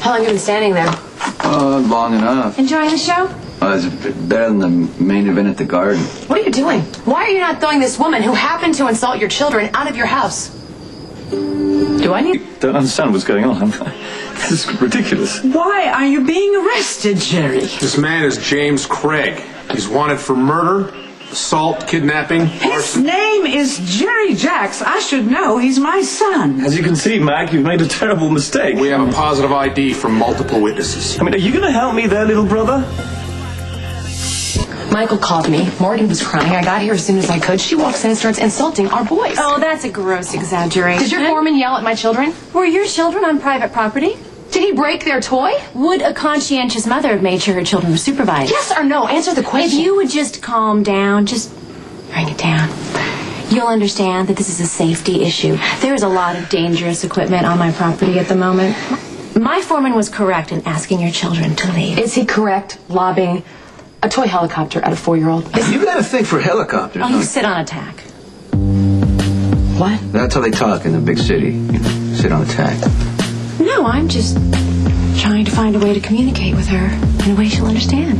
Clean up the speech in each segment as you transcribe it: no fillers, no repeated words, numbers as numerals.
How long have you been standing there? Long enough. Enjoying the show? It's better than the main event at the Garden. What are you doing? Why are you not throwing this woman who happened to insult your children out of your house? Do I need... Don't understand what's going on. This is ridiculous. Why are you being arrested, Jerry? This man is James Craig. He's wanted for murder, assault, kidnapping, His arson. name is Jerry Jacks. I should know. He's my son. As you can see, Mac, you've made a terrible mistake. We have a positive ID from multiple witnesses. I mean, are you going to help me there, little brother? Michael called me. Morgan was crying. I got here as soon as I could. She walks in and starts insulting our boys. Oh, that's a gross exaggeration. Did your foreman yell at my children? Were your children on private property? Did he break their toy? Would a conscientious mother have made sure her children were supervised? Yes or no? Answer the question. If you would just calm down, just bring it down, you'll understand that this is a safety issue. There is a lot of dangerous equipment on my property at the moment. My foreman was correct in asking your children to leave. Is he correct lobbing a toy helicopter at a 4-year-old? You got a thing for helicopters, Oh, don't you sit on a tack. What? That's how they talk in the big city. Sit on a tack. No, I'm just trying to find a way to communicate with her in a way she'll understand.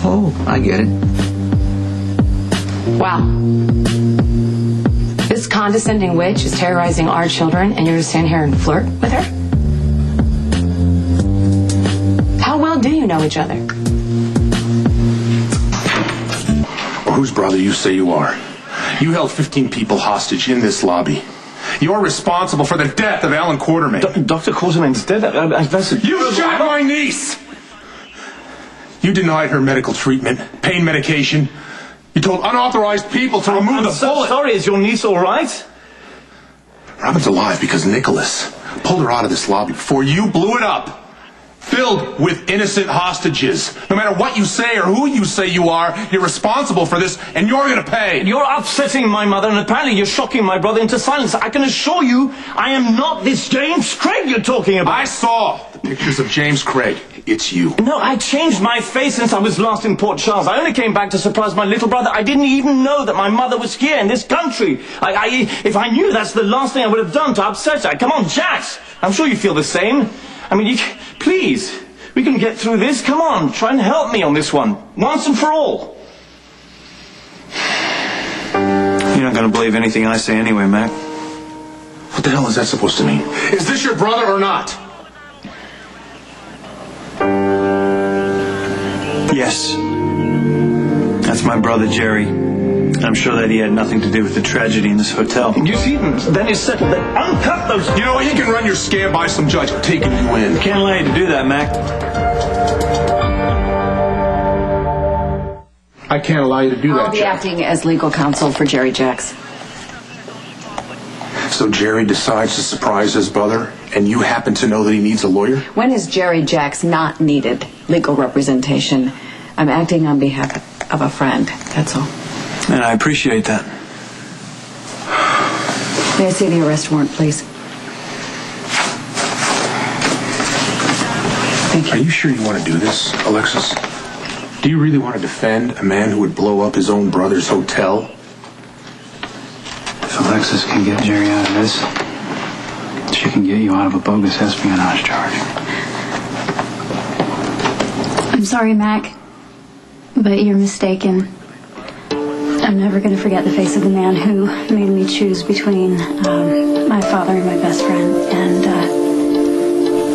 Oh, I get it. Wow. This condescending witch is terrorizing our children, and you're going to stand here and flirt with her? How well do you know each other? Or whose brother you say you are. You held 15 people hostage in this lobby. You're responsible for the death of Alan Quartermain. Dr. Quartermain's dead. You shot my niece! You denied her medical treatment, pain medication. You told unauthorized people to remove the bullet. Sorry, is your niece all right? Robin's alive because Nicholas pulled her out of this lobby before you blew it up. Filled with innocent hostages. No matter what you say or who you say you are, you're responsible for this, and you're gonna pay. You're upsetting my mother, and apparently you're shocking my brother into silence. I can assure you, I am not this James Craig you're talking about. I saw the pictures of James Craig. It's you. No, I changed my face since I was last in Port Charles. I only came back to surprise my little brother. I didn't even know that my mother was here in this country. If I knew, that's the last thing I would have done to upset her. Come on, Jax. I'm sure you feel the same. I mean, please, we can get through this. Come on, try and help me on this one, once and for all. You're not going to believe anything I say anyway, Mac. What the hell is that supposed to mean? Is this your brother or not? Yes. That's my brother, Jerry. I'm sure that he had nothing to do with the tragedy in this hotel. You see, then it's settled that uncut those... You know what? You can run your scam by some judge. I'm taking you in. Can't allow you to do that, Mac. I can't allow you to do that, I'll be Jack. acting as legal counsel for Jerry Jacks. So Jerry decides to surprise his brother, and you happen to know that he needs a lawyer? When has Jerry Jacks not needed legal representation? I'm acting on behalf of a friend, that's all. And I appreciate that. May I see the arrest warrant, please? Thank you. Are you sure you want to do this, Alexis? Do you really want to defend a man who would blow up his own brother's hotel? If Alexis can get Jerry out of this, she can get you out of a bogus espionage charge. I'm sorry, Mac, but you're mistaken. I'm never going to forget the face of the man who made me choose between my father and my best friend. And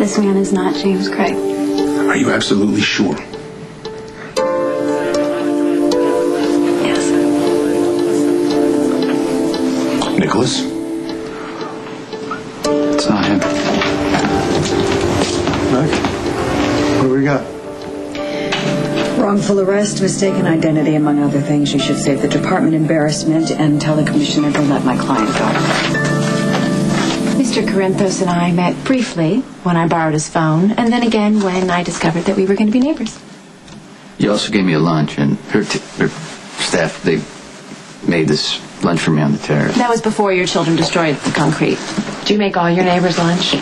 this man is not James Craig. Are you absolutely sure? Yes. Nicholas? It's not him. Mac, what do we got? Wrongful arrest, mistaken identity, among other things. You should save the department embarrassment and tell the commissioner to let my client go. Mr. Corinthos and I met briefly when I borrowed his phone, and then again when I discovered that we were going to be neighbors. You also gave me a lunch, and her staff, they made this lunch for me on the terrace. That was before your children destroyed the concrete. Do you make all your neighbors lunch?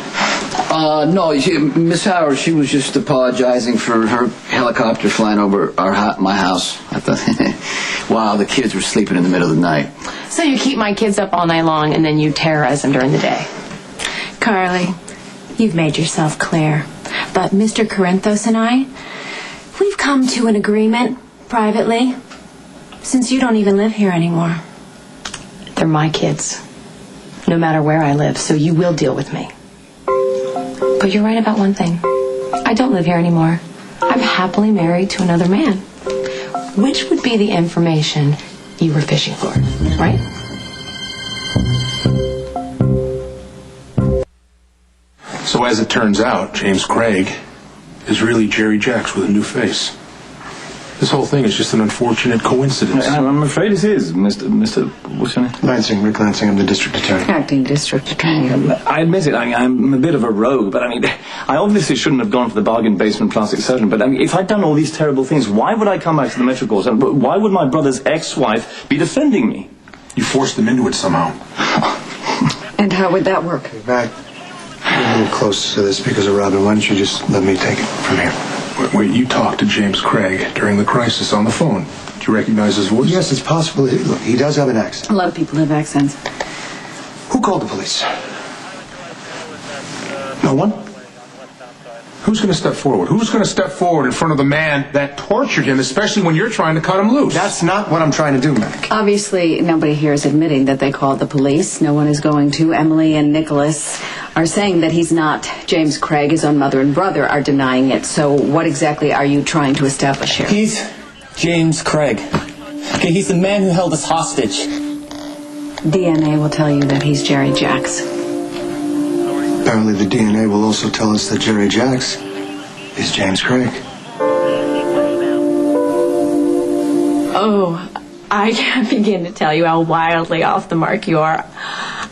No, Miss Howard, she was just apologizing for her helicopter flying over my house. I thought, wow, the kids were sleeping in the middle of the night. So you keep my kids up all night long, and then you terrorize them during the day. Carly, you've made yourself clear. but Mr. Corinthos and I, we've come to an agreement privately, since you don't even live here anymore. They're my kids, no matter where I live, so you will deal with me. But you're right about one thing. I don't live here anymore. I'm happily married to another man. Which would be the information you were fishing for, right? So as it turns out, James Craig is really Jerry Jacks with a new face. This whole thing is just an unfortunate coincidence. I'm afraid it is, Mr. What's your name? Lansing, Rick Lansing, I'm the district attorney. Acting district attorney. I admit it, I'm a bit of a rogue, but I obviously shouldn't have gone for the bargain basement plastic surgeon, but if I'd done all these terrible things, why would I come back to the Metro Courts? And why would my brother's ex-wife be defending me? You forced them into it somehow. And how would that work? Back. We're a little close to this because of Robin. Why don't you just let me take it from here? Wait, you talked to James Craig during the crisis on the phone. Do you recognize his voice? Yes, it's possible. Look, he does have an accent. A lot of people have accents. Who called the police? No one? Who's going to step forward? Who's going to step forward in front of the man that tortured him, especially when you're trying to cut him loose? That's not what I'm trying to do, Mac. Obviously, nobody here is admitting that they called the police. No one is going to. Emily and Nicholas are saying that he's not. James Craig, his own mother and brother, are denying it. So what exactly are you trying to establish here? He's James Craig. Okay, he's the man who held us hostage. DNA will tell you that he's Jerry Jacks. Apparently the DNA will also tell us that Jerry Jacks is James Craig. Oh, I can't begin to tell you how wildly off the mark you are.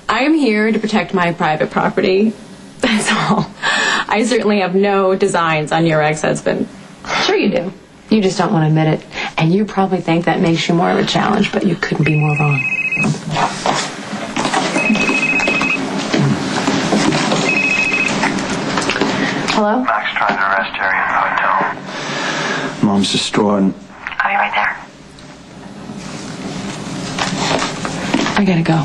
I am here to protect my private property. That's all. I certainly have no designs on your ex-husband. Sure you do. You just don't want to admit it. And you probably think that makes you more of a challenge, but you couldn't be more wrong. Hello? Mac's trying to arrest Jerry in the hotel. Mom's distraught. I'll be right there. I gotta go.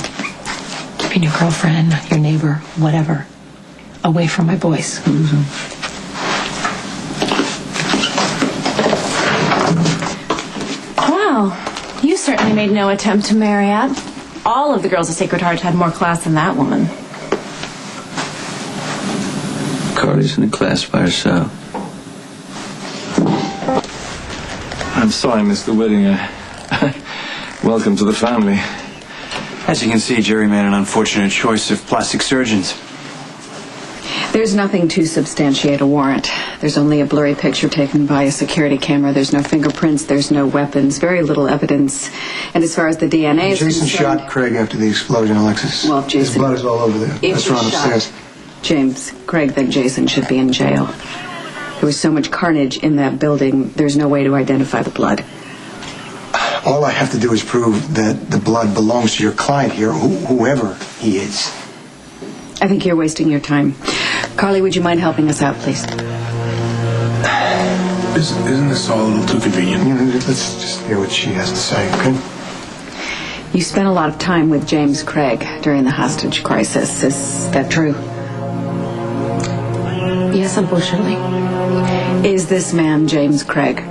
Keeping your girlfriend, your neighbor, whatever, away from my voice. Well, you certainly made no attempt to marry up. All of the girls of Sacred Heart had more class than that woman. Carly's in a class by herself. I'm sorry I missed the wedding. Welcome to the family. As you can see, Jerry made an unfortunate choice of plastic surgeons. There's nothing to substantiate a warrant. There's only a blurry picture taken by a security camera. There's no fingerprints. There's no weapons. Very little evidence. And as far as the DNA is Jason concerned... shot Craig after the explosion, Alexis. Well, Jason... His blood is all over there. If That's he right shot upstairs. James Craig, then Jason should be in jail. There was so much carnage in that building, there's no way to identify the blood. All I have to do is prove that the blood belongs to your client here, whoever he is. I think you're wasting your time. Carly, would you mind helping us out, please? Isn't this all a little too convenient? Let's just hear what she has to say, okay? You spent a lot of time with James Craig during the hostage crisis. Is that true? Yes, unfortunately. Is this man James Craig?